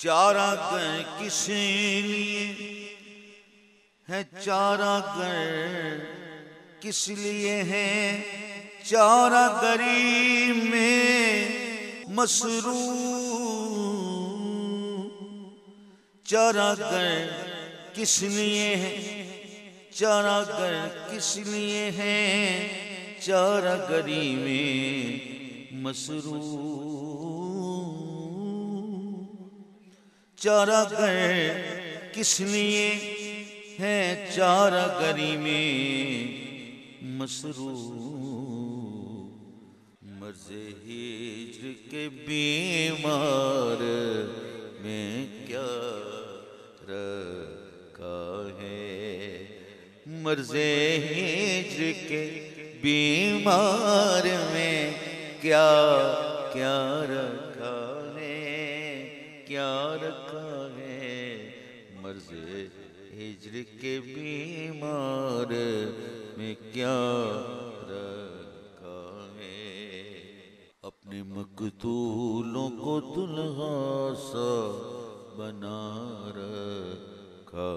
چارہ گر کس لیے ہے، چارہ گر کس لیے ہے، چارہ گری میں مسرور۔ چارہ گر کس لیے ہے، چارہ گر کس لیے ہے، چارہ گری میں مسرور۔ چارہ گر کس لیے ہے، چارہ گری میں مسرور۔ مرض ہجر کے بیمار میں کیا رکھا ہے، مرض ہجر کے بیمار میں کیا کیا رکھا ہے، کیا رکھا ہے، مرض ہجر کے بیمار میں کیا رکھا ہے۔ اپنے مقتولوں کو دلہا سا بنا رکھا